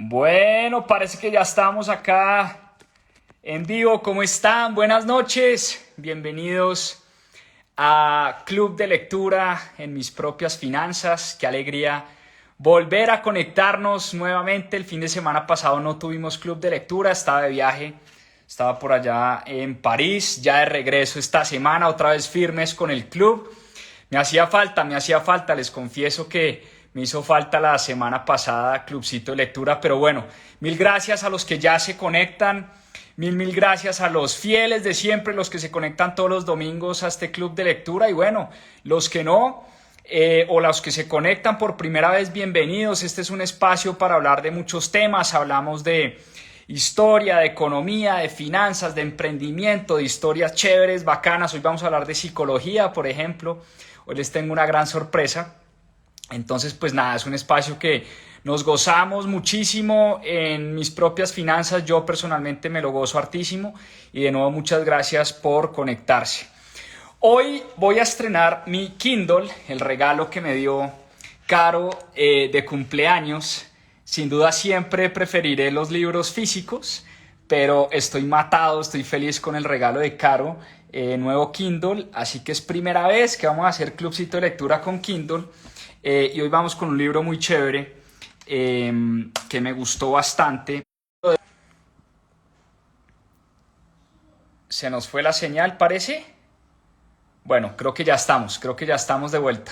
Bueno, parece que ya estamos acá en vivo. ¿Cómo están? Buenas noches. Bienvenidos a Club de Lectura en mis propias finanzas. Qué alegría volver a conectarnos nuevamente. El fin de semana pasado no tuvimos Club de Lectura, estaba de viaje. Estaba por allá en París, ya de regreso esta semana, otra vez firmes con el club. Me hacía falta, les confieso que me hizo falta la semana pasada Clubcito de Lectura, pero bueno, mil gracias a los que ya se conectan, mil gracias a los fieles de siempre, los que se conectan todos los domingos a este Club de Lectura y bueno, los que no, o los que se conectan por primera vez, bienvenidos. Este es un espacio para hablar de muchos temas, hablamos de historia, de economía, de finanzas, de emprendimiento, de historias chéveres, bacanas. Hoy vamos a hablar de psicología, por ejemplo. Hoy les tengo una gran sorpresa. Entonces, pues nada, es un espacio que nos gozamos muchísimo en mis propias finanzas. Yo personalmente me lo gozo hartísimo. Y de nuevo, muchas gracias por conectarse. Hoy voy a estrenar mi Kindle, el regalo que me dio Caro de cumpleaños. Sin duda siempre preferiré los libros físicos, pero estoy matado, estoy feliz con el regalo de Caro, nuevo Kindle, así que es primera vez que vamos a hacer clubcito de lectura con Kindle, y hoy vamos con un libro muy chévere que me gustó bastante. Se nos fue la señal, parece. Bueno, creo que ya estamos de vuelta.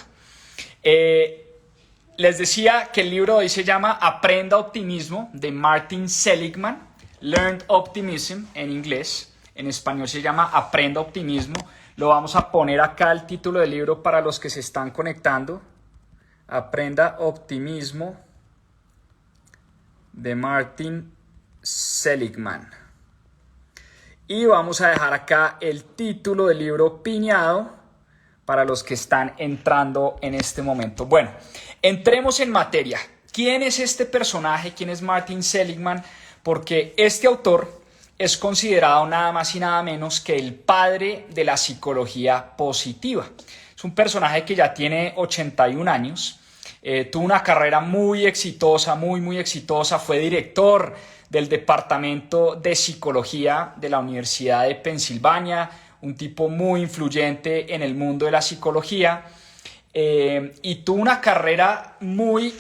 Les decía que el libro de hoy se llama Aprenda Optimismo, de Martin Seligman, Learned Optimism en inglés. En español se llama Aprenda Optimismo. Lo vamos a poner acá el título del libro para los que se están conectando. Aprenda Optimismo, de Martin Seligman. Y vamos a dejar acá el título del libro piñado para los que están entrando en este momento. Bueno, entremos en materia. ¿Quién es este personaje? ¿Quién es Martin Seligman? Porque este autor es considerado nada más y nada menos que el padre de la psicología positiva. Es un personaje que ya tiene 81 años, tuvo una carrera muy exitosa, muy exitosa, fue director del Departamento de Psicología de la Universidad de Pensilvania, un tipo muy influyente en el mundo de la psicología, y tuvo una carrera muy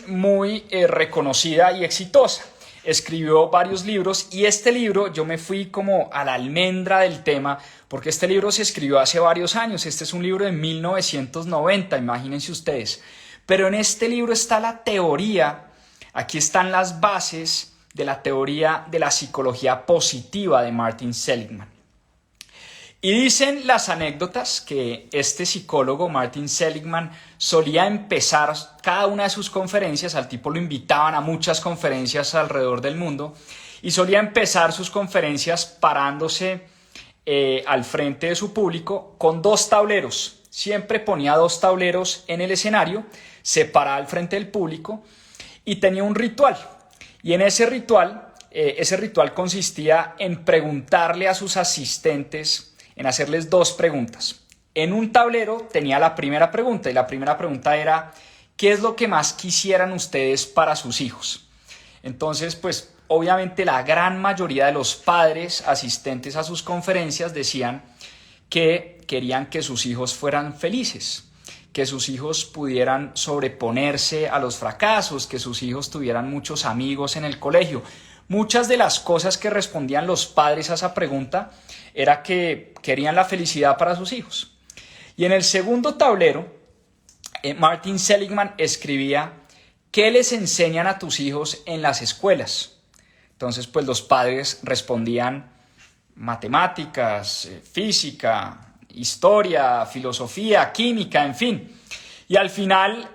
reconocida y exitosa. Escribió varios libros y este libro yo me fui como a la almendra del tema porque este libro se escribió hace varios años. Este es un libro de 1990, imagínense ustedes. Pero en este libro está la teoría, aquí están las bases de la teoría de la psicología positiva de Martin Seligman. Y dicen las anécdotas que este psicólogo, Martin Seligman, solía empezar cada una de sus conferencias, al tipo lo invitaban a muchas conferencias alrededor del mundo, y solía empezar sus conferencias parándose al frente de su público con dos tableros. Siempre ponía dos tableros en el escenario, se paraba al frente del público y tenía un ritual. Y en ese ritual consistía en preguntarle a sus asistentes, en hacerles dos preguntas. En un tablero tenía la primera pregunta y la primera pregunta era ¿qué es lo que más quisieran ustedes para sus hijos? Entonces, pues obviamente la gran mayoría de los padres asistentes a sus conferencias decían que querían que sus hijos fueran felices, que sus hijos pudieran sobreponerse a los fracasos, que sus hijos tuvieran muchos amigos en el colegio. Muchas de las cosas que respondían los padres a esa pregunta era que querían la felicidad para sus hijos. Y en el segundo tablero, Martin Seligman escribía ¿qué les enseñan a tus hijos en las escuelas? Entonces, pues los padres respondían matemáticas, física, historia, filosofía, química, en fin. Y al final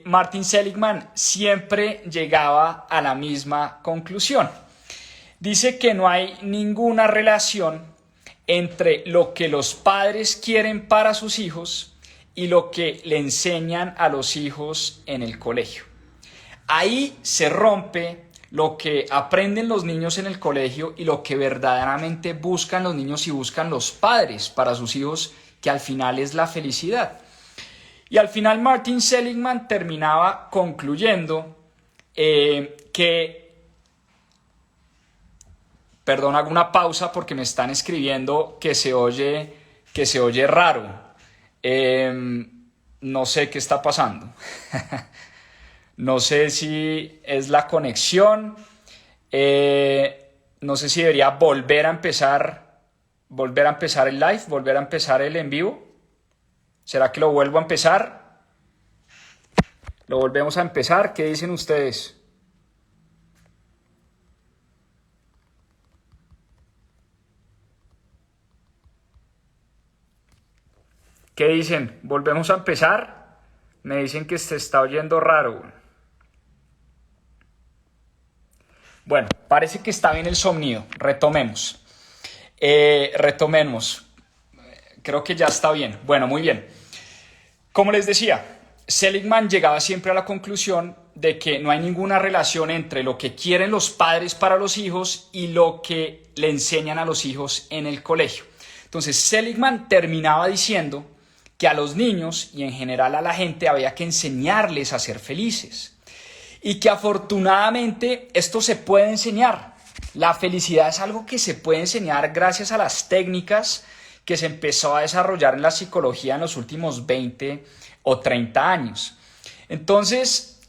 Martin Seligman siempre llegaba a la misma conclusión. Dice que no hay ninguna relación entre lo que los padres quieren para sus hijos y lo que le enseñan a los hijos en el colegio. Ahí se rompe lo que aprenden los niños en el colegio y lo que verdaderamente buscan los niños y buscan los padres para sus hijos, que al final es la felicidad. Y al final Martin Seligman terminaba concluyendo que Perdón, hago una pausa porque me están escribiendo que se oye raro. No sé qué está pasando. No sé si es la conexión. No sé si debería volver a empezar el live, volver a empezar el en vivo. ¿Será que lo vuelvo a empezar? ¿Lo volvemos a empezar? ¿Qué dicen ustedes? ¿Qué dicen? ¿Volvemos a empezar? Me dicen que se está oyendo raro. Bueno, parece que está bien el sonido. Retomemos. Retomemos. Creo que ya está bien. Bueno, muy bien. Como les decía, Seligman llegaba siempre a la conclusión de que no hay ninguna relación entre lo que quieren los padres para los hijos y lo que le enseñan a los hijos en el colegio. Entonces, Seligman terminaba diciendo que a los niños y en general a la gente había que enseñarles a ser felices y que afortunadamente esto se puede enseñar. La felicidad es algo que se puede enseñar gracias a las técnicas que se empezó a desarrollar en la psicología en los últimos 20 o 30 años. Entonces,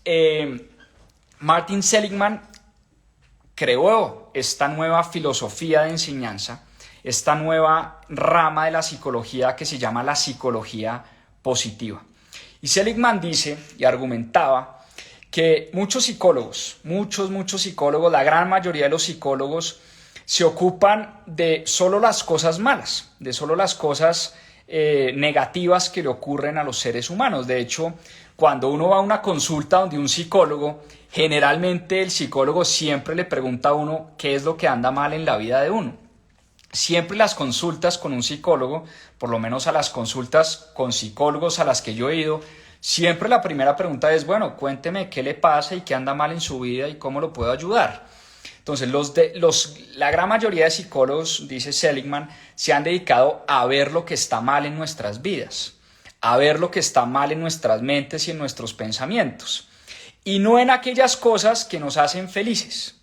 Martin Seligman creó esta nueva filosofía de enseñanza, esta nueva rama de la psicología que se llama la psicología positiva. Y Seligman dice y argumentaba que muchos psicólogos, la gran mayoría de los psicólogos se ocupan de solo las cosas malas, de solo las cosas negativas que le ocurren a los seres humanos. De hecho, cuando uno va a una consulta donde un psicólogo, generalmente el psicólogo siempre le pregunta a uno qué es lo que anda mal en la vida de uno. Siempre las consultas con un psicólogo, por lo menos a las consultas con psicólogos a las que yo he ido, siempre la primera pregunta es, bueno, cuénteme qué le pasa y qué anda mal en su vida y cómo lo puedo ayudar. Entonces, la gran mayoría de psicólogos, dice Seligman, se han dedicado a ver lo que está mal en nuestras vidas, a ver lo que está mal en nuestras mentes y en nuestros pensamientos, y no en aquellas cosas que nos hacen felices.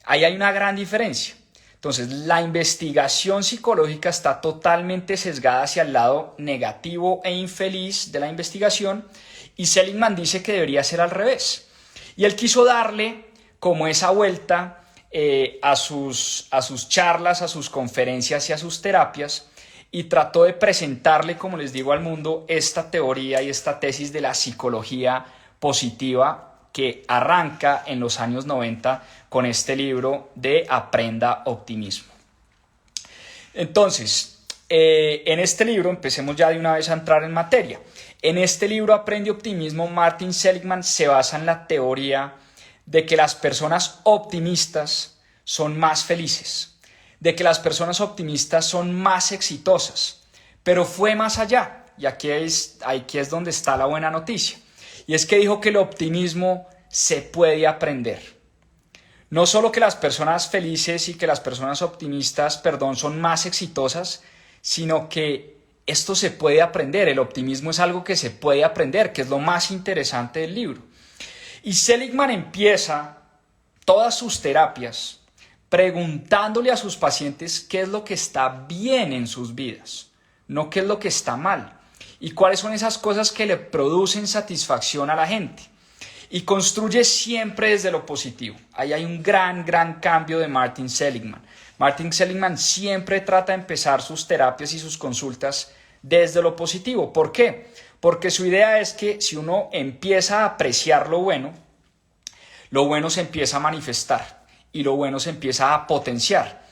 Ahí hay una gran diferencia. Entonces, la investigación psicológica está totalmente sesgada hacia el lado negativo e infeliz de la investigación, y Seligman dice que debería ser al revés. Y él quiso darle como esa vuelta a sus charlas, a sus conferencias y a sus terapias, y trató de presentarle, como les digo, al mundo esta teoría y esta tesis de la psicología positiva que arranca en los años 90 con este libro de Aprenda Optimismo. Entonces, en este libro, empecemos ya de una vez a entrar en materia. En este libro, Aprende Optimismo, Martin Seligman se basa en la teoría de que las personas optimistas son más felices, de que las personas optimistas son más exitosas, pero fue más allá, y aquí es donde está la buena noticia, y es que dijo que el optimismo se puede aprender. No solo que las personas felices y que las personas optimistas, son más exitosas, sino que esto se puede aprender, el optimismo es algo que se puede aprender, que es lo más interesante del libro. Y Seligman empieza todas sus terapias preguntándole a sus pacientes qué es lo que está bien en sus vidas, no qué es lo que está mal, y cuáles son esas cosas que le producen satisfacción a la gente. Y construye siempre desde lo positivo. Ahí hay un gran cambio de Martin Seligman. Martin Seligman siempre trata de empezar sus terapias y sus consultas desde lo positivo. ¿Por qué? Porque su idea es que si uno empieza a apreciar lo bueno se empieza a manifestar y lo bueno se empieza a potenciar.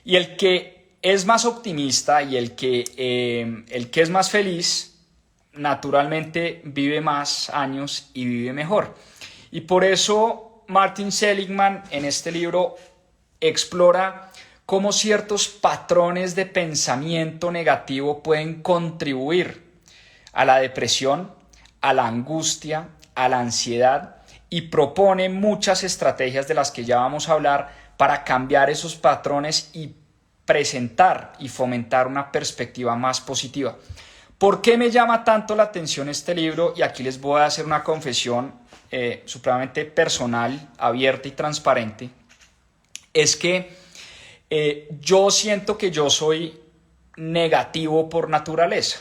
Y el que es más optimista y el que es más feliz, naturalmente vive más años y vive mejor. Y por eso Martin Seligman en este libro explora cómo ciertos patrones de pensamiento negativo pueden contribuir a la depresión, a la angustia, a la ansiedad, y propone muchas estrategias de las que ya vamos a hablar para cambiar esos patrones y presentar y fomentar una perspectiva más positiva. ¿Por qué me llama tanto la atención este libro? Y aquí les voy a hacer una confesión supremamente personal, abierta y transparente. Es que Yo siento que yo soy negativo por naturaleza.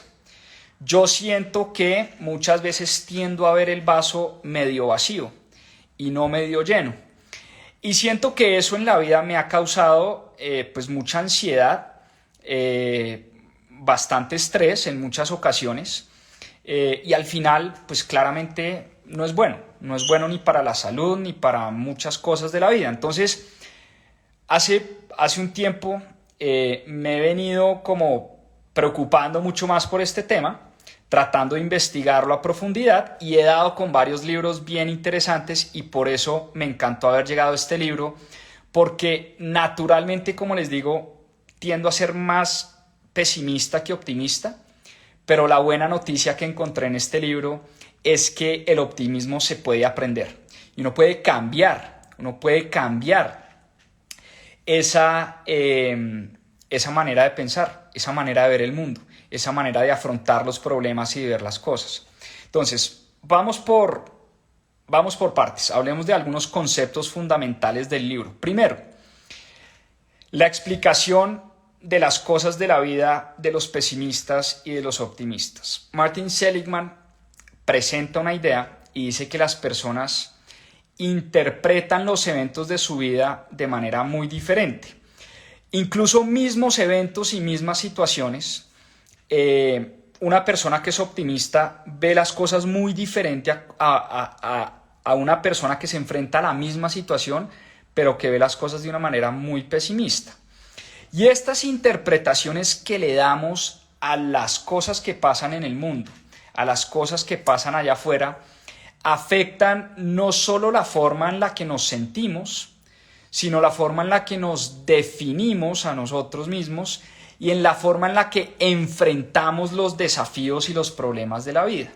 Yo siento que muchas veces tiendo a ver el vaso medio vacío y no medio lleno. Y siento que eso en la vida me ha causado pues mucha ansiedad, bastante estrés en muchas ocasiones. Y al final pues claramente no es bueno. No es bueno ni para la salud ni para muchas cosas de la vida. Entonces hace un tiempo me he venido como preocupando mucho más por este tema, tratando de investigarlo a profundidad, y he dado con varios libros bien interesantes, y por eso me encantó haber llegado a este libro, porque naturalmente, como les digo, tiendo a ser más pesimista que optimista, pero la buena noticia que encontré en este libro es que el optimismo se puede aprender y uno puede cambiar esa manera de pensar, esa manera de ver el mundo, esa manera de afrontar los problemas y de ver las cosas. Entonces, vamos por partes. Hablemos de algunos conceptos fundamentales del libro. Primero, la explicación de las cosas de la vida de los pesimistas y de los optimistas. Martin Seligman presenta una idea y dice que las personas interpretan los eventos de su vida de manera muy diferente. Incluso mismos eventos y mismas situaciones, una persona que es optimista ve las cosas muy diferente a una persona que se enfrenta a la misma situación, pero que ve las cosas de una manera muy pesimista. Y estas interpretaciones que le damos a las cosas que pasan en el mundo, a las cosas que pasan allá afuera, afectan no solo la forma en la que nos sentimos, sino la forma en la que nos definimos a nosotros mismos y en la forma en la que enfrentamos los desafíos y los problemas de la vida.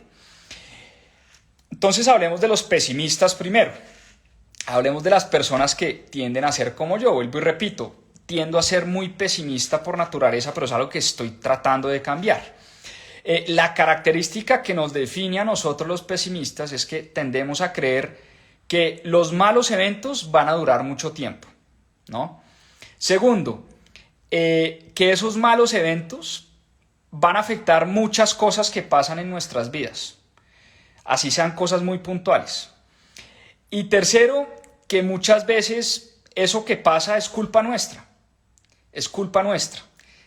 Entonces hablemos de los pesimistas primero. Hablemos de las personas que tienden a ser como yo. Vuelvo y repito, tiendo a ser muy pesimista por naturaleza, pero es algo que estoy tratando de cambiar. La característica que nos define a nosotros los pesimistas es que tendemos a creer que los malos eventos van a durar mucho tiempo, ¿no? Segundo, que esos malos eventos van a afectar muchas cosas que pasan en nuestras vidas, así sean cosas muy puntuales. Y tercero, que muchas veces eso que pasa es culpa nuestra,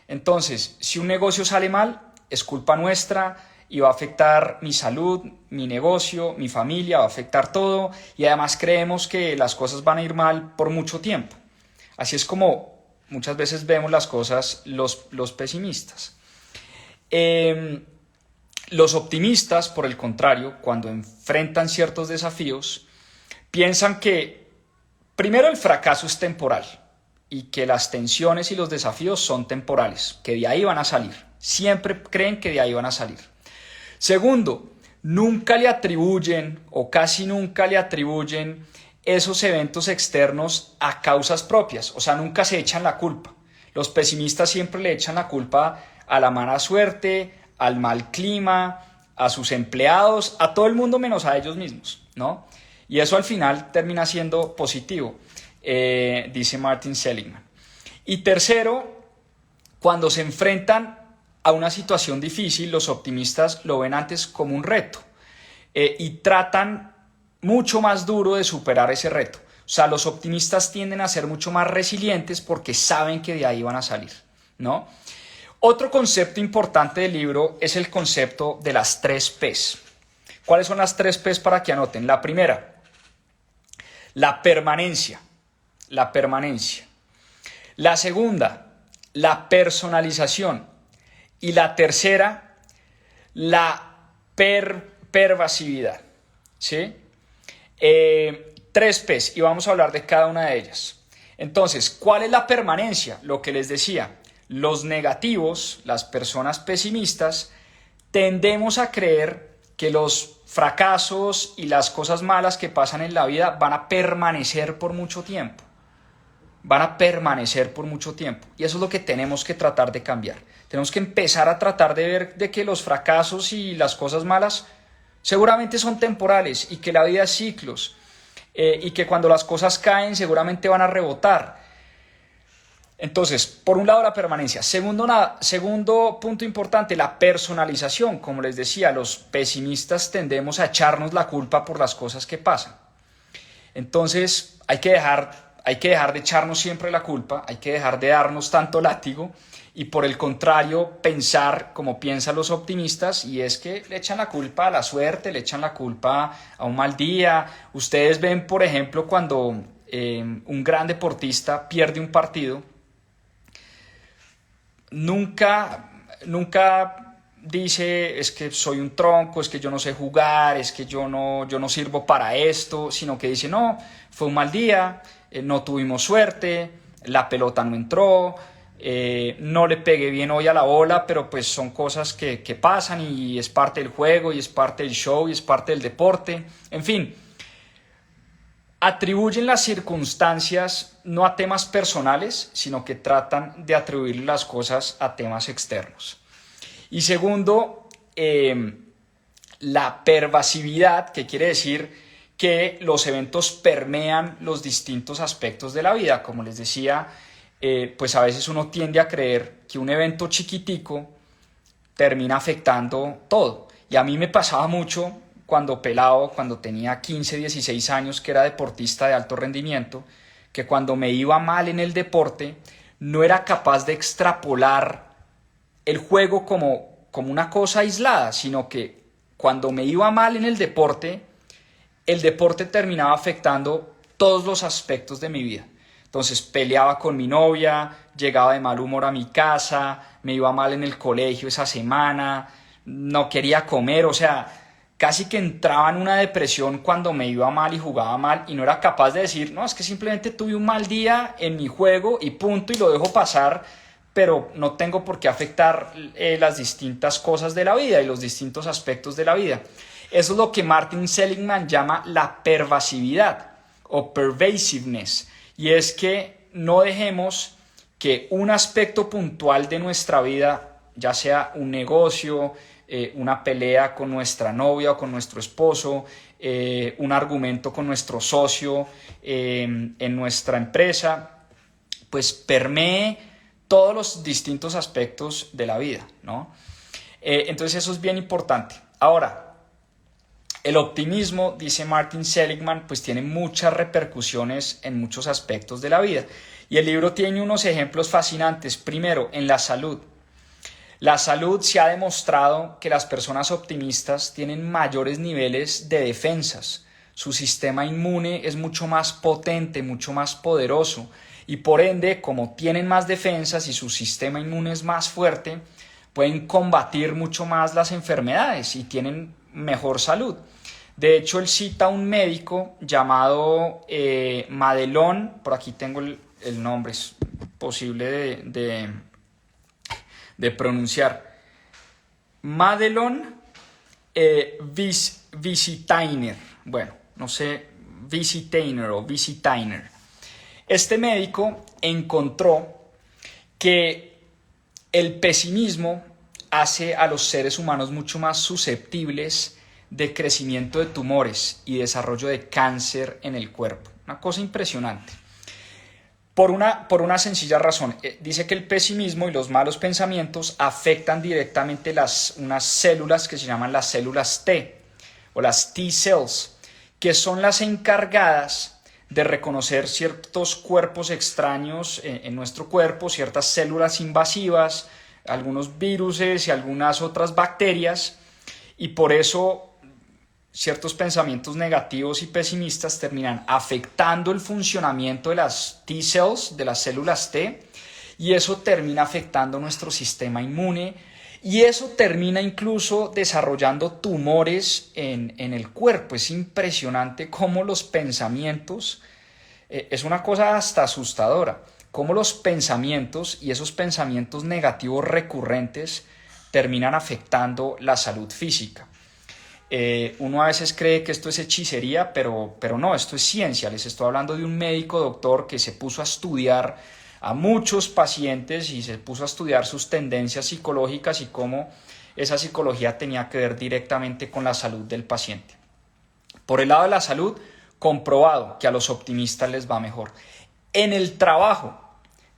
Entonces, si un negocio sale mal, es culpa nuestra y va a afectar mi salud, mi negocio, mi familia, va a afectar todo, y además creemos que las cosas van a ir mal por mucho tiempo. Así es como muchas veces vemos las cosas los pesimistas. Los optimistas, por el contrario, cuando enfrentan ciertos desafíos, piensan que primero el fracaso es temporal y que las tensiones y los desafíos son temporales, que de ahí van a salir. Siempre creen que de ahí van a salir. Segundo, nunca le atribuyen o casi nunca le atribuyen esos eventos externos a causas propias, o sea, nunca se echan la culpa. Los pesimistas siempre le echan la culpa a la mala suerte, al mal clima, a sus empleados, a todo el mundo menos a ellos mismos, ¿no? Y eso al final termina siendo positivo, dice Martin Seligman. Y tercero, cuando se enfrentan a una situación difícil, los optimistas lo ven antes como un reto y tratan mucho más duro de superar ese reto. O sea, los optimistas tienden a ser mucho más resilientes porque saben que de ahí van a salir, ¿no? Otro concepto importante del libro es el concepto de las 3 P's. ¿Cuáles son las 3 P's para que anoten? La primera, la permanencia. La segunda, la personalización. Y la tercera, la pervasividad, ¿sí? 3 P's y vamos a hablar de cada una de ellas. Entonces, ¿cuál es la permanencia? Lo que les decía, los negativos, las personas pesimistas, tendemos a creer que los fracasos y las cosas malas que pasan en la vida van a permanecer por mucho tiempo. Y eso es lo que tenemos que tratar de cambiar. Tenemos que empezar a tratar de ver de que los fracasos y las cosas malas seguramente son temporales y que la vida es ciclos y que cuando las cosas caen seguramente van a rebotar. Entonces, por un lado la permanencia. Segundo punto importante, la personalización. Como les decía, los pesimistas tendemos a echarnos la culpa por las cosas que pasan. Entonces, hay que dejar de echarnos siempre la culpa, hay que dejar de darnos tanto látigo y por el contrario pensar como piensan los optimistas, y es que le echan la culpa a la suerte, le echan la culpa a un mal día. Ustedes ven, por ejemplo, cuando un gran deportista pierde un partido, nunca dice es que soy un tronco, es que yo no sé jugar, es que yo no sirvo para esto, sino que dice no, fue un mal día, no tuvimos suerte, la pelota no entró, no le pegué bien hoy a la bola, pero pues son cosas que pasan y es parte del juego y es parte del show y es parte del deporte. En fin, atribuyen las circunstancias no a temas personales, sino que tratan de atribuir las cosas a temas externos. Y segundo, la pervasividad, que quiere decir que los eventos permean los distintos aspectos de la vida. Como les decía, pues a veces uno tiende a creer que un evento chiquitico termina afectando todo. Y a mí me pasaba mucho cuando pelado, cuando tenía 15, 16 años, que era deportista de alto rendimiento, que cuando me iba mal en el deporte, no era capaz de extrapolar el juego como una cosa aislada, sino que cuando me iba mal en el deporte terminaba afectando todos los aspectos de mi vida. Entonces peleaba con mi novia, llegaba de mal humor a mi casa, me iba mal en el colegio esa semana, no quería comer, o sea, casi que entraba en una depresión cuando me iba mal y jugaba mal y no era capaz de decir, no, es que simplemente tuve un mal día en mi juego y punto y lo dejo pasar, pero no tengo por qué afectar las distintas cosas de la vida y los distintos aspectos de la vida. Eso es lo que Martin Seligman llama la pervasividad o pervasiveness, y es que no dejemos que un aspecto puntual de nuestra vida, ya sea un negocio, una pelea con nuestra novia o con nuestro esposo, un argumento con nuestro socio en nuestra empresa, pues permee todos los distintos aspectos de la vida, ¿no? Entonces eso es bien importante. Ahora, el optimismo, dice Martin Seligman, pues tiene muchas repercusiones en muchos aspectos de la vida. Y el libro tiene unos ejemplos fascinantes. Primero, en la salud. La salud, se ha demostrado que las personas optimistas tienen mayores niveles de defensas. Su sistema inmune es mucho más potente, mucho más poderoso. Y por ende, como tienen más defensas y su sistema inmune es más fuerte, pueden combatir mucho más las enfermedades y tienen mejor salud. De hecho, él cita a un médico llamado Madelon, por aquí tengo el nombre, es posible de pronunciar, Madelon Visitainer, bueno, no sé, Visitainer o Visitainer. Este médico encontró que el pesimismo hace a los seres humanos mucho más susceptibles de crecimiento de tumores y desarrollo de cáncer en el cuerpo. Una cosa impresionante. Por una sencilla razón. Dice que el pesimismo y los malos pensamientos afectan directamente unas células que se llaman las células T o las T cells, que son las encargadas de reconocer ciertos cuerpos extraños en nuestro cuerpo, ciertas células invasivas, algunos virus y algunas otras bacterias, y por eso ciertos pensamientos negativos y pesimistas terminan afectando el funcionamiento de las T cells, de las células T, y eso termina afectando nuestro sistema inmune, y eso termina incluso desarrollando tumores en el cuerpo. Es impresionante cómo los pensamientos, es una cosa hasta asustadora, cómo los pensamientos y esos pensamientos negativos recurrentes terminan afectando la salud física. Uno a veces cree que esto es hechicería, pero no, esto es ciencia. Les estoy hablando de un médico doctor que se puso a estudiar a muchos pacientes y se puso a estudiar sus tendencias psicológicas y cómo esa psicología tenía que ver directamente con la salud del paciente. Por el lado de la salud, comprobado que a los optimistas les va mejor. En el trabajo,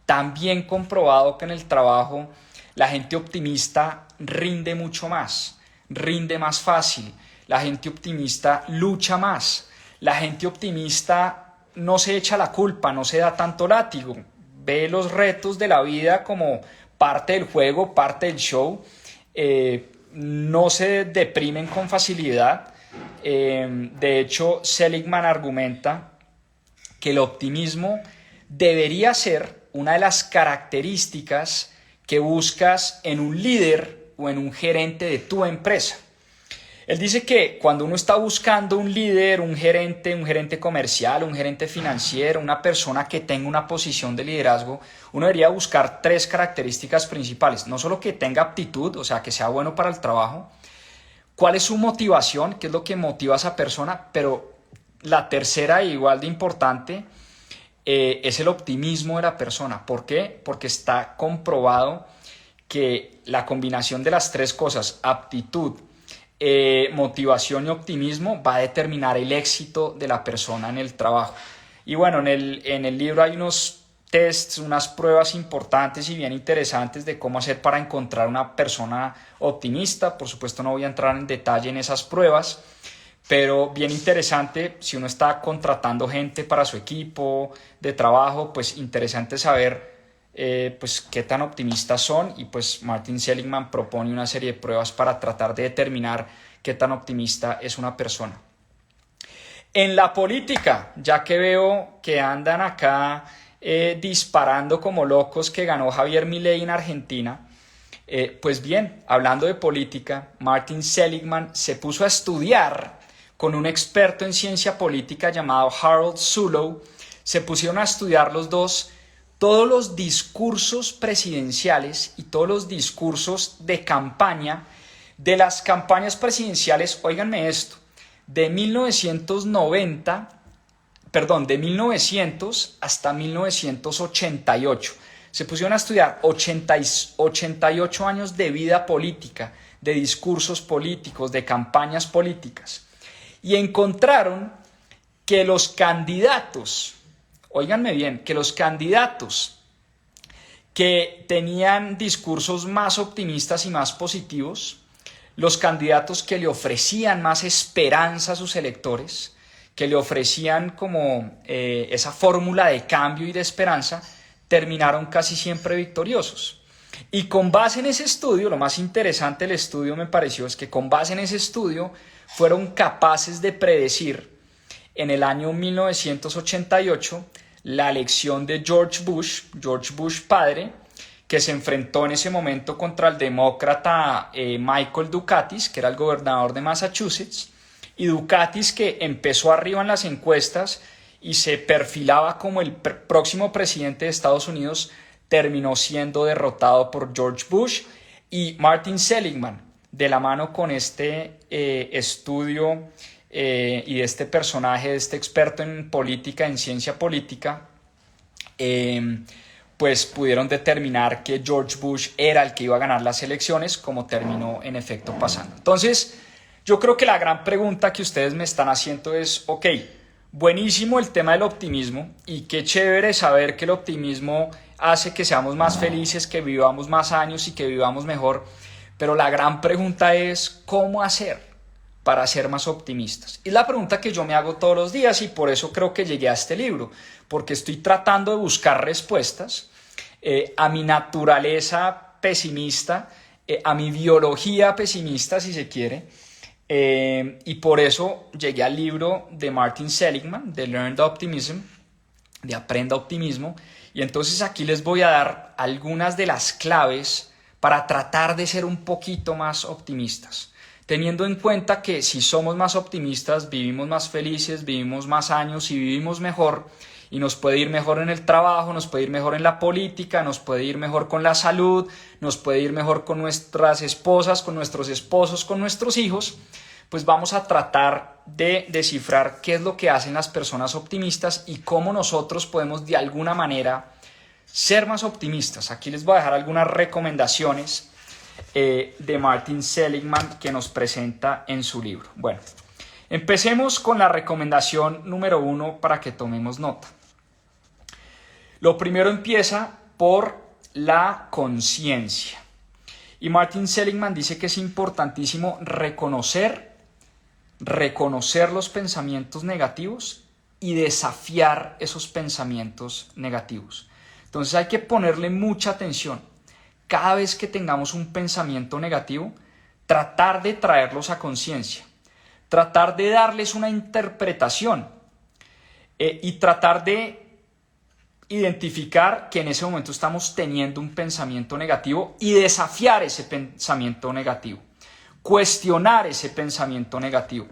también comprobado que en el trabajo la gente optimista rinde mucho más, rinde más fácil, la gente optimista lucha más, la gente optimista no se echa la culpa, no se da tanto látigo, ve los retos de la vida como parte del juego, parte del show, no se deprimen con facilidad. De hecho, Seligman argumenta que el optimismo debería ser una de las características que buscas en un líder o en un gerente de tu empresa. Él dice que cuando uno está buscando un líder, un gerente comercial, un gerente financiero, una persona que tenga una posición de liderazgo, uno debería buscar 3 características principales. No solo que tenga aptitud, o sea, que sea bueno para el trabajo, cuál es su motivación, qué es lo que motiva a esa persona, pero la tercera, igual de importante, es el optimismo de la persona. ¿Por qué? Porque está comprobado que la combinación de las 3 cosas, aptitud, motivación y optimismo, va a determinar el éxito de la persona en el trabajo. Y bueno, en el libro hay unos tests, unas pruebas importantes y bien interesantes de cómo hacer para encontrar una persona optimista. Por supuesto, no voy a entrar en detalle en esas pruebas, pero bien interesante si uno está contratando gente para su equipo de trabajo, pues interesante saber pues qué tan optimistas son, y pues Martin Seligman propone una serie de pruebas para tratar de determinar qué tan optimista es una persona. En la política, ya que veo que andan acá disparando como locos que ganó Javier Milei en Argentina, pues bien, hablando de política, Martin Seligman se puso a estudiar con un experto en ciencia política llamado Harold Zulow. Se pusieron a estudiar los dos todos los discursos presidenciales y todos los discursos de campaña de las campañas presidenciales, óiganme esto, de 1900 hasta 1988. Se pusieron a estudiar 88 años de vida política, de discursos políticos, de campañas políticas, y encontraron que los candidatos, óiganme bien, que los candidatos que tenían discursos más optimistas y más positivos, los candidatos que le ofrecían más esperanza a sus electores, que le ofrecían como esa fórmula de cambio y de esperanza, terminaron casi siempre victoriosos. Y con base en ese estudio, lo más interesante del estudio me pareció es que con base en ese estudio fueron capaces de predecir en el año 1988 la elección de George Bush padre, que se enfrentó en ese momento contra el demócrata Michael Dukakis, que era el gobernador de Massachusetts, y Dukakis, que empezó arriba en las encuestas y se perfilaba como el próximo presidente de Estados Unidos, terminó siendo derrotado por George Bush. Y Martin Seligman, de la mano con este estudio y de este personaje, de este experto en política, en ciencia política, pues pudieron determinar que George Bush era el que iba a ganar las elecciones, como terminó en efecto pasando. Entonces, yo creo que la gran pregunta que ustedes me están haciendo es, ok, buenísimo el tema del optimismo, y qué chévere saber que el optimismo hace que seamos más felices, que vivamos más años y que vivamos mejor, pero la gran pregunta es, ¿cómo hacer para ser más optimistas? Es la pregunta que yo me hago todos los días, y por eso creo que llegué a este libro, porque estoy tratando de buscar respuestas a mi naturaleza pesimista, a mi biología pesimista, si se quiere, y por eso llegué al libro de Martin Seligman, de Learn the Optimism, de Aprenda Optimismo, y entonces aquí les voy a dar algunas de las claves para tratar de ser un poquito más optimistas, teniendo en cuenta que si somos más optimistas, vivimos más felices, vivimos más años y vivimos mejor, y nos puede ir mejor en el trabajo, nos puede ir mejor en la política, nos puede ir mejor con la salud, nos puede ir mejor con nuestras esposas, con nuestros esposos, con nuestros hijos. Pues vamos a tratar de descifrar qué es lo que hacen las personas optimistas y cómo nosotros podemos de alguna manera ser más optimistas. Aquí les voy a dejar algunas recomendaciones de Martin Seligman que nos presenta en su libro. Bueno, empecemos con la recomendación número 1 para que tomemos nota. Lo primero empieza por la conciencia. Y Martin Seligman dice que es importantísimo reconocer los pensamientos negativos y desafiar esos pensamientos negativos. Entonces hay que ponerle mucha atención. Cada vez que tengamos un pensamiento negativo, tratar de traerlos a conciencia, tratar de darles una interpretación y tratar de identificar que en ese momento estamos teniendo un pensamiento negativo y desafiar ese pensamiento negativo, cuestionar ese pensamiento negativo.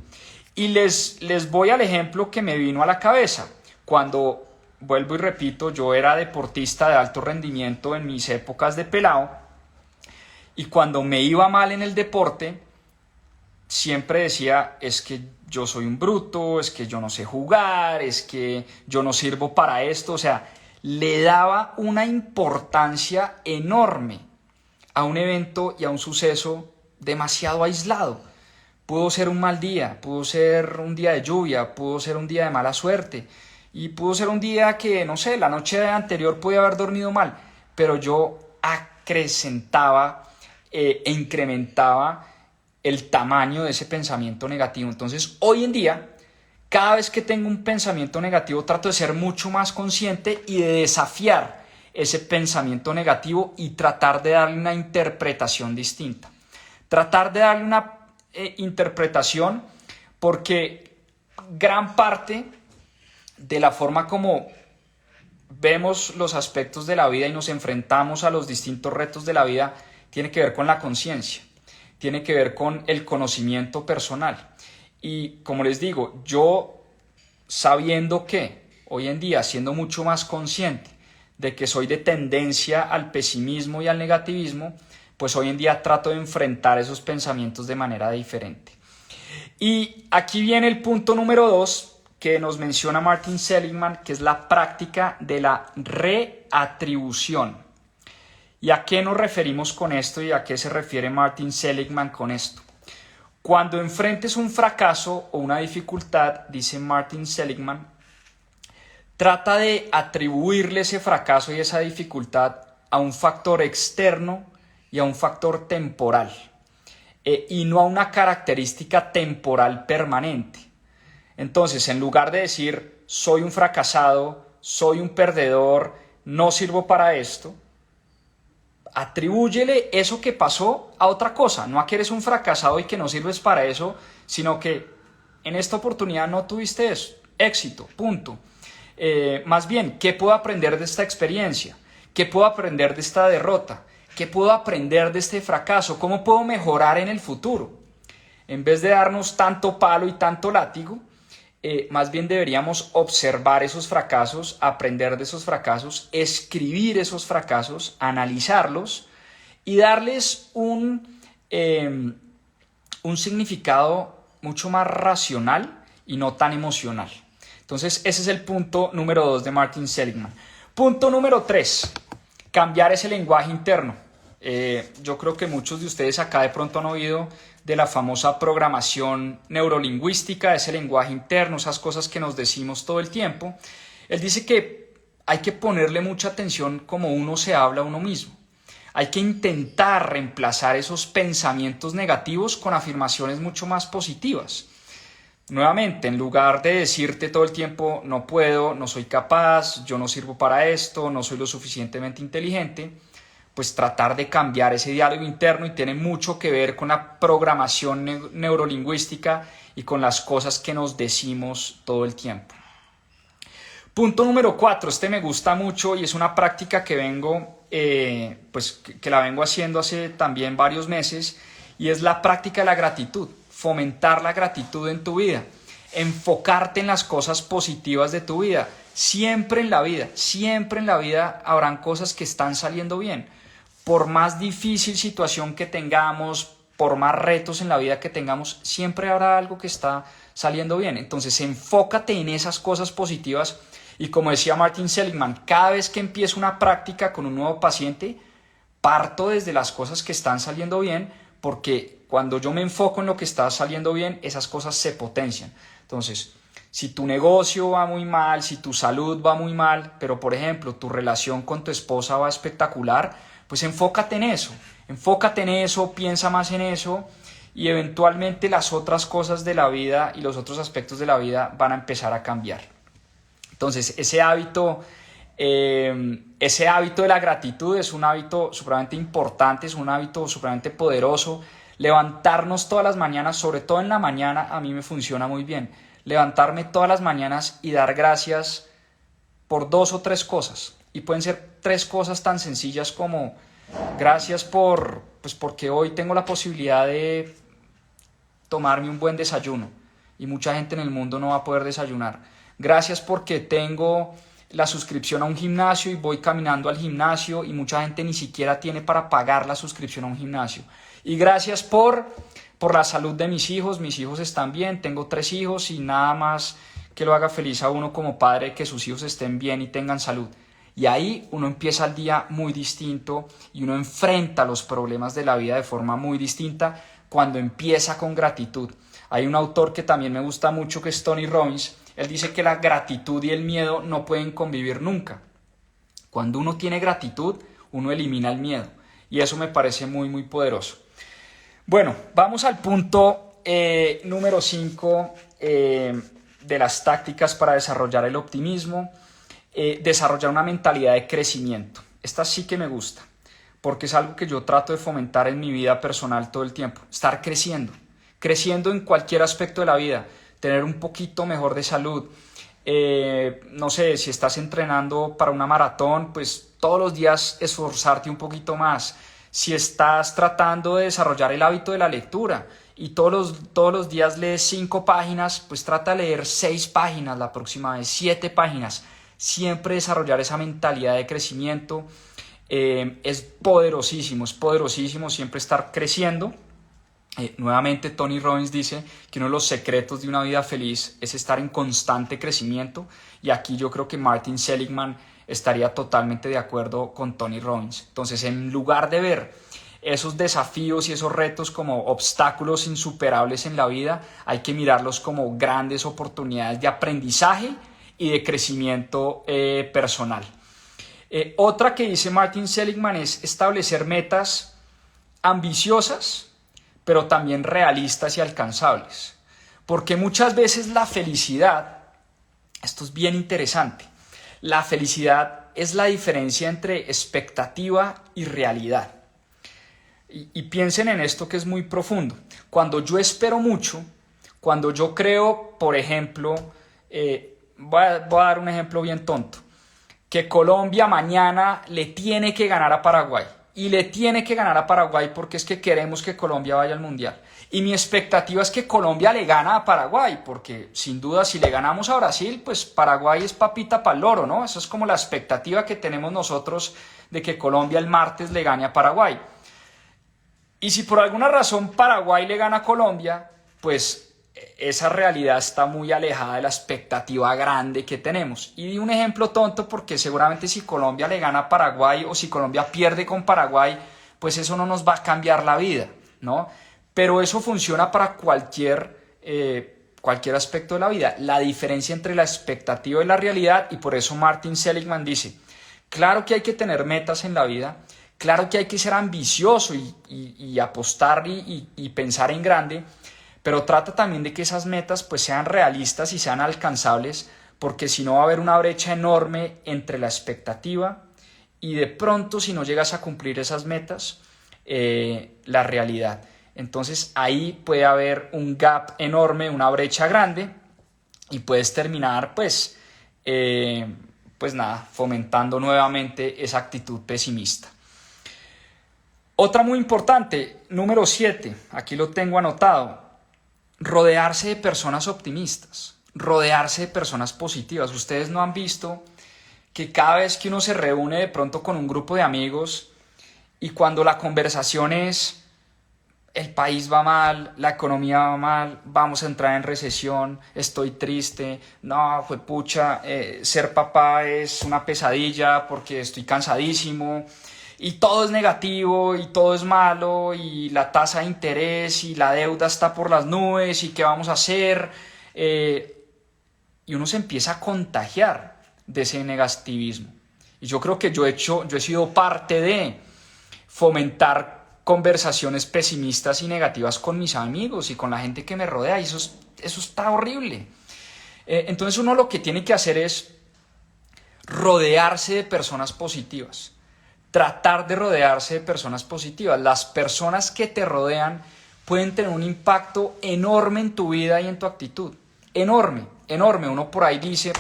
Y les voy al ejemplo que me vino a la cabeza. Cuando, vuelvo y repito, yo era deportista de alto rendimiento en mis épocas de pelado, y cuando me iba mal en el deporte, siempre decía, es que yo soy un bruto, es que yo no sé jugar, es que yo no sirvo para esto. O sea, le daba una importancia enorme a un evento y a un suceso demasiado aislado. Pudo ser un mal día, pudo ser un día de lluvia, pudo ser un día de mala suerte y pudo ser un día que, no sé, la noche anterior podía haber dormido mal, pero yo acrecentaba e incrementaba el tamaño de ese pensamiento negativo. Entonces, hoy en día, cada vez que tengo un pensamiento negativo, trato de ser mucho más consciente y de desafiar ese pensamiento negativo y tratar de darle una interpretación distinta. Tratar de darle una interpretación, porque gran parte de la forma como vemos los aspectos de la vida y nos enfrentamos a los distintos retos de la vida tiene que ver con la conciencia, tiene que ver con el conocimiento personal. Y como les digo, yo sabiendo que hoy en día, siendo mucho más consciente de que soy de tendencia al pesimismo y al negativismo, pues hoy en día trato de enfrentar esos pensamientos de manera diferente. Y aquí viene el punto número 2 que nos menciona Martin Seligman, que es la práctica de la reatribución. ¿Y a qué nos referimos con esto y a qué se refiere Martin Seligman con esto? Cuando enfrentes un fracaso o una dificultad, dice Martin Seligman, trata de atribuirle ese fracaso y esa dificultad a un factor externo y a un factor temporal, y no a una característica temporal permanente. Entonces, en lugar de decir soy un fracasado, soy un perdedor, no sirvo para esto, atribúyele eso que pasó a otra cosa, no a que eres un fracasado y que no sirves para eso, sino que en esta oportunidad no tuviste eso, éxito, punto. Más bien, ¿qué puedo aprender de esta experiencia? ¿Qué puedo aprender de esta derrota? ¿Qué puedo aprender de este fracaso? ¿Cómo puedo mejorar en el futuro? En vez de darnos tanto palo y tanto látigo, más bien deberíamos observar esos fracasos, aprender de esos fracasos, escribir esos fracasos, analizarlos y darles un significado mucho más racional y no tan emocional. Entonces, ese es el punto número 2 de Martin Seligman. Punto número 3, cambiar ese lenguaje interno. Yo creo que muchos de ustedes acá de pronto han oído de la famosa programación neurolingüística, ese lenguaje interno, esas cosas que nos decimos todo el tiempo. Él dice que hay que ponerle mucha atención como uno se habla a uno mismo. Hay que intentar reemplazar esos pensamientos negativos con afirmaciones mucho más positivas. Nuevamente, en lugar de decirte todo el tiempo no puedo, no soy capaz, yo no sirvo para esto, no soy lo suficientemente inteligente, pues tratar de cambiar ese diálogo interno, y tiene mucho que ver con la programación neurolingüística y con las cosas que nos decimos todo el tiempo. Punto número 4, este me gusta mucho y es una práctica que que la vengo haciendo hace también varios meses, y es la práctica de la gratitud, fomentar la gratitud en tu vida, enfocarte en las cosas positivas de tu vida. Siempre en la vida habrán cosas que están saliendo bien. Por más difícil situación que tengamos, por más retos en la vida que tengamos, siempre habrá algo que está saliendo bien. Entonces, enfócate en esas cosas positivas. Y como decía Martin Seligman, cada vez que empiezo una práctica con un nuevo paciente, parto desde las cosas que están saliendo bien, porque cuando yo me enfoco en lo que está saliendo bien, esas cosas se potencian. Entonces, Si tu negocio va muy mal, si tu salud va muy mal, pero por ejemplo tu relación con tu esposa va espectacular, pues enfócate en eso, piensa más en eso y eventualmente las otras cosas de la vida y los otros aspectos de la vida van a empezar a cambiar. Entonces ese hábito de la gratitud es un hábito supremamente importante, es un hábito supremamente poderoso. Levantarnos todas las mañanas, sobre todo en la mañana, a mí me funciona muy bien. Levantarme todas las mañanas y dar gracias por 2 o 3 cosas. Y pueden ser 3 cosas tan sencillas como gracias porque hoy tengo la posibilidad de tomarme un buen desayuno y mucha gente en el mundo no va a poder desayunar. Gracias porque tengo la suscripción a un gimnasio y voy caminando al gimnasio y mucha gente ni siquiera tiene para pagar la suscripción a un gimnasio. Y gracias por la salud de mis hijos están bien, tengo 3 hijos y nada más que lo haga feliz a uno como padre que sus hijos estén bien y tengan salud. Y ahí uno empieza el día muy distinto y uno enfrenta los problemas de la vida de forma muy distinta cuando empieza con gratitud. Hay un autor que también me gusta mucho que es Tony Robbins. Él dice que la gratitud y el miedo no pueden convivir nunca. Cuando uno tiene gratitud, uno elimina el miedo. Y eso me parece muy, muy poderoso. Bueno, vamos al punto número 5 de las tácticas para desarrollar el optimismo. Desarrollar una mentalidad de crecimiento. Esta sí que me gusta, porque es algo que yo trato de fomentar en mi vida personal todo el tiempo. Estar creciendo en cualquier aspecto de la vida, tener un poquito mejor de salud. No sé, si estás entrenando para una maratón, pues todos los días esforzarte un poquito más. Si estás tratando de desarrollar el hábito de la lectura y todos los días lees 5 páginas, pues trata de leer 6 páginas la próxima vez, 7 páginas. Siempre desarrollar esa mentalidad de crecimiento es poderosísimo siempre estar creciendo. Nuevamente Tony Robbins dice que uno de los secretos de una vida feliz es estar en constante crecimiento y aquí yo creo que Martin Seligman estaría totalmente de acuerdo con Tony Robbins. Entonces, en lugar de ver esos desafíos y esos retos como obstáculos insuperables en la vida, hay que mirarlos como grandes oportunidades de aprendizaje y de crecimiento personal. Otra que dice Martin Seligman es establecer metas ambiciosas, pero también realistas y alcanzables. Porque muchas veces la felicidad, esto es bien interesante, la felicidad es la diferencia entre expectativa y realidad. Y piensen en esto que es muy profundo. Cuando yo espero mucho, cuando yo creo, por ejemplo, voy a dar un ejemplo bien tonto, que Colombia mañana le tiene que ganar a Paraguay. Y le tiene que ganar a Paraguay porque es que queremos que Colombia vaya al Mundial. Y mi expectativa es que Colombia le gana a Paraguay, porque sin duda si le ganamos a Brasil, pues Paraguay es papita para el loro, ¿no? Esa es como la expectativa que tenemos nosotros de que Colombia el martes le gane a Paraguay. Y si por alguna razón Paraguay le gana a Colombia, pues esa realidad está muy alejada de la expectativa grande que tenemos. Y di un ejemplo tonto porque seguramente si Colombia le gana a Paraguay o si Colombia pierde con Paraguay, pues eso no nos va a cambiar la vida, ¿no? Pero eso funciona para cualquier aspecto de la vida. La diferencia entre la expectativa y la realidad, y por eso Martin Seligman dice, claro que hay que tener metas en la vida, claro que hay que ser ambicioso y apostar y pensar en grande, pero trata también de que esas metas pues sean realistas y sean alcanzables, porque si no va a haber una brecha enorme entre la expectativa y de pronto si no llegas a cumplir esas metas, la realidad. Entonces ahí puede haber un gap enorme, una brecha grande y puedes terminar pues nada, fomentando nuevamente esa actitud pesimista. Otra muy importante, número 7, aquí lo tengo anotado. Rodearse de personas optimistas, rodearse de personas positivas. Ustedes no han visto que cada vez que uno se reúne de pronto con un grupo de amigos y cuando la conversación es el país va mal, la economía va mal, vamos a entrar en recesión, estoy triste, no, juepucha, ser papá es una pesadilla porque estoy cansadísimo, y todo es negativo y todo es malo y la tasa de interés y la deuda está por las nubes y qué vamos a hacer. y uno se empieza a contagiar de ese negativismo. Y yo creo que yo he sido parte de fomentar conversaciones pesimistas y negativas con mis amigos y con la gente que me rodea, y eso está horrible. Entonces uno lo que tiene que hacer es rodearse de personas positivas, tratar de rodearse de personas positivas. Las personas que te rodean pueden tener un impacto enorme en tu vida y en tu actitud, enorme, enorme. Uno por ahí dice,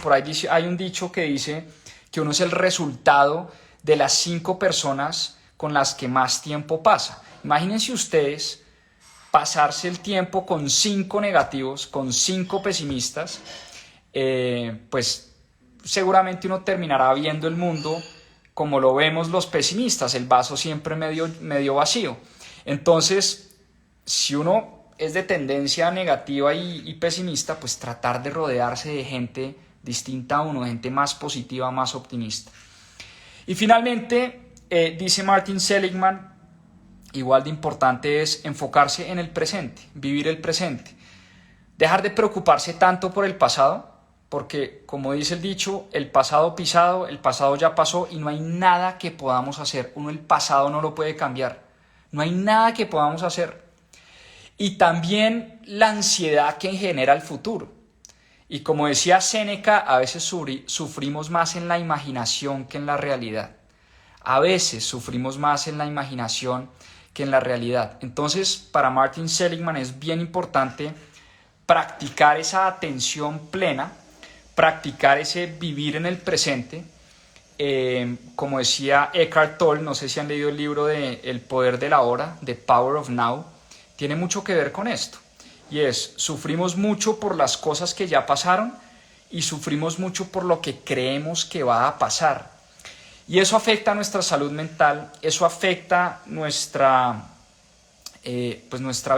hay un dicho que dice que uno es el resultado de las 5 personas con las que más tiempo pasa. Imagínense ustedes pasarse el tiempo con 5 negativos, con 5 pesimistas, pues seguramente uno terminará viendo el mundo como lo vemos los pesimistas, el vaso siempre medio vacío. Entonces, si uno es de tendencia negativa y pesimista, pues tratar de rodearse de gente distinta a uno, de gente más positiva, más optimista. Y finalmente, dice Martin Seligman, igual de importante es enfocarse en el presente, vivir el presente. Dejar de preocuparse tanto por el pasado, porque como dice el dicho, el pasado pisado, el pasado ya pasó y no hay nada que podamos hacer. Uno el pasado no lo puede cambiar, no hay nada que podamos hacer. Y también la ansiedad que genera el futuro. Y como decía Séneca, a veces sufrimos más en la imaginación que en la realidad. A veces sufrimos más en la imaginación que en la realidad. Entonces, para Martin Seligman es bien importante practicar esa atención plena, practicar ese vivir en el presente. Como decía Eckhart Tolle, no sé si han leído el libro de El poder de la hora, The Power of Now, tiene mucho que ver con esto. Y es, sufrimos mucho por las cosas que ya pasaron y sufrimos mucho por lo que creemos que va a pasar. Y eso afecta nuestra salud mental, eso afecta nuestra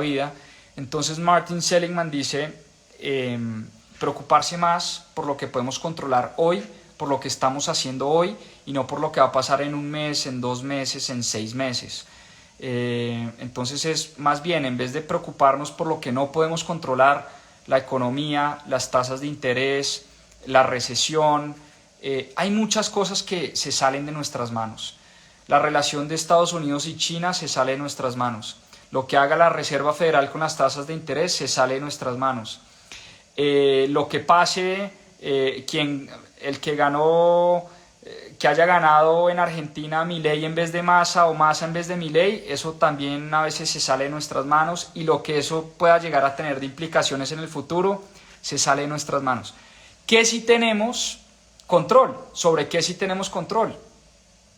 vida. Entonces Martin Seligman dice, preocuparse más por lo que podemos controlar hoy, por lo que estamos haciendo hoy y no por lo que va a pasar en un mes, en 2 meses, en 6 meses. Entonces es más bien, en vez de preocuparnos por lo que no podemos controlar, la economía, las tasas de interés, la recesión, hay muchas cosas que se salen de nuestras manos. La relación de Estados Unidos y China se sale de nuestras manos. Lo que haga la Reserva Federal con las tasas de interés se sale de nuestras manos. Lo que pase, el que haya ganado en Argentina Milei en vez de Massa o Massa en vez de Milei, eso también a veces se sale de nuestras manos, y lo que eso pueda llegar a tener de implicaciones en el futuro se sale de nuestras manos. ¿Qué sí tenemos control? ¿Sobre qué sí tenemos control?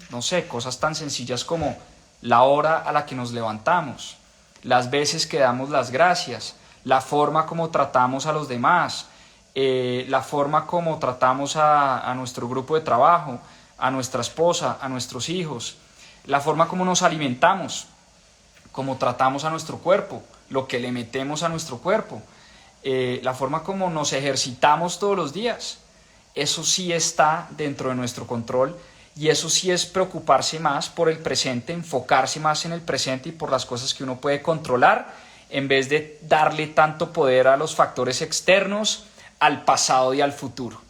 No sé, cosas tan sencillas como la hora a la que nos levantamos, las veces que damos las gracias, la forma como tratamos a los demás, la forma como tratamos a nuestro grupo de trabajo, a nuestra esposa, a nuestros hijos, la forma como nos alimentamos, cómo tratamos a nuestro cuerpo, lo que le metemos a nuestro cuerpo, la forma como nos ejercitamos todos los días. Eso sí está dentro de nuestro control, y eso sí es preocuparse más por el presente, enfocarse más en el presente y por las cosas que uno puede controlar, en vez de darle tanto poder a los factores externos, al pasado y al futuro.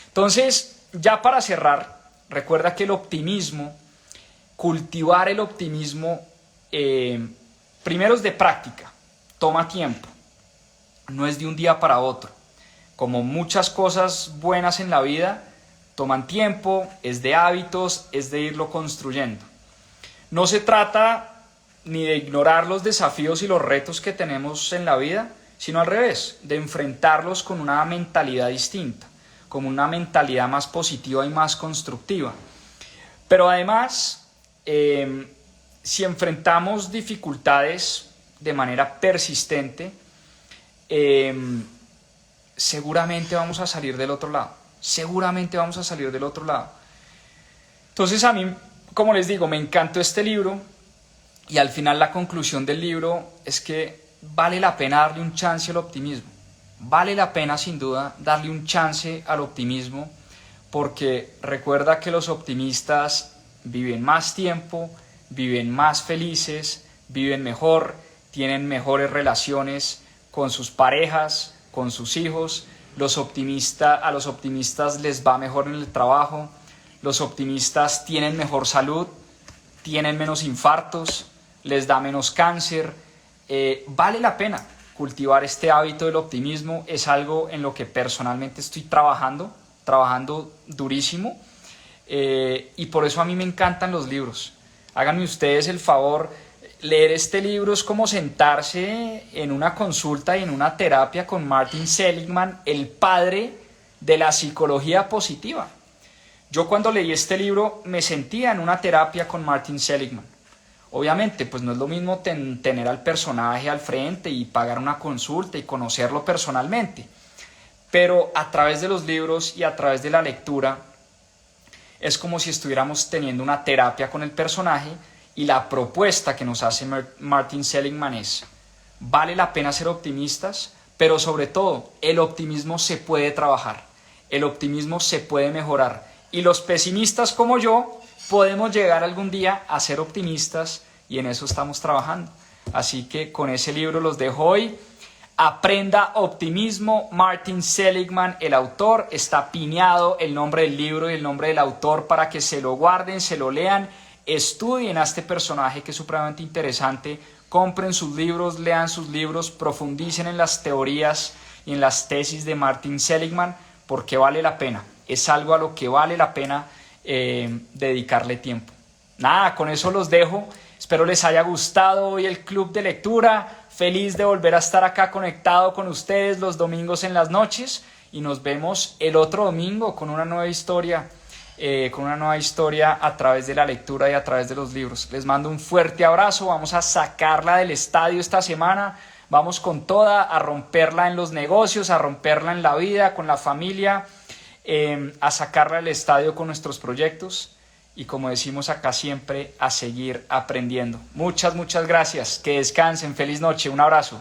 Entonces, ya para cerrar, recuerda que el optimismo, cultivar el optimismo, primero es de práctica, toma tiempo, no es de un día para otro. Como muchas cosas buenas en la vida, toman tiempo, es de hábitos, es de irlo construyendo. No se trata ni de ignorar los desafíos y los retos que tenemos en la vida, sino al revés, de enfrentarlos con una mentalidad distinta, con una mentalidad más positiva y más constructiva. Pero además, si enfrentamos dificultades de manera persistente, seguramente vamos a salir del otro lado. Seguramente vamos a salir del otro lado. Entonces a mí, como les digo, me encantó este libro, y al final la conclusión del libro es que vale la pena darle un chance al optimismo. Vale la pena sin duda darle un chance al optimismo, porque recuerda que los optimistas viven más tiempo, viven más felices, viven mejor, tienen mejores relaciones con sus parejas, con sus hijos. A los optimistas les va mejor en el trabajo, los optimistas tienen mejor salud, tienen menos infartos, les da menos cáncer. Vale la pena cultivar este hábito del optimismo. Es algo en lo que personalmente estoy trabajando durísimo, y por eso a mí me encantan los libros. Háganme ustedes el favor, leer este libro es como sentarse en una consulta y en una terapia con Martin Seligman, el padre de la psicología positiva. Yo cuando leí este libro me sentía en una terapia con Martin Seligman. Obviamente, pues no es lo mismo tener al personaje al frente y pagar una consulta y conocerlo personalmente, pero a través de los libros y a través de la lectura es como si estuviéramos teniendo una terapia con el personaje, y la propuesta que nos hace Martin Seligman es: vale la pena ser optimistas, pero sobre todo el optimismo se puede trabajar, el optimismo se puede mejorar, y los pesimistas como yo podemos llegar algún día a ser optimistas, y en eso estamos trabajando. Así que con ese libro los dejo hoy. Aprenda optimismo, Martin Seligman, el autor. Está piñado el nombre del libro y el nombre del autor para que se lo guarden, se lo lean, estudien a este personaje que es supremamente interesante, compren sus libros, lean sus libros, profundicen en las teorías y en las tesis de Martin Seligman, porque vale la pena. Es algo a lo que vale la pena dedicarle tiempo. Nada, con eso los dejo. Espero les haya gustado hoy el club de lectura. Feliz de volver a estar acá conectado con ustedes los domingos en las noches, y nos vemos el otro domingo con una nueva historia, a través de la lectura y a través de los libros. Les mando un fuerte abrazo. Vamos a sacarla del estadio esta semana. Vamos con toda, a romperla en los negocios, a romperla en la vida, con la familia, a sacarla del estadio con nuestros proyectos. Y como decimos acá siempre, a seguir aprendiendo. Muchas gracias. Que descansen. Feliz noche. Un abrazo.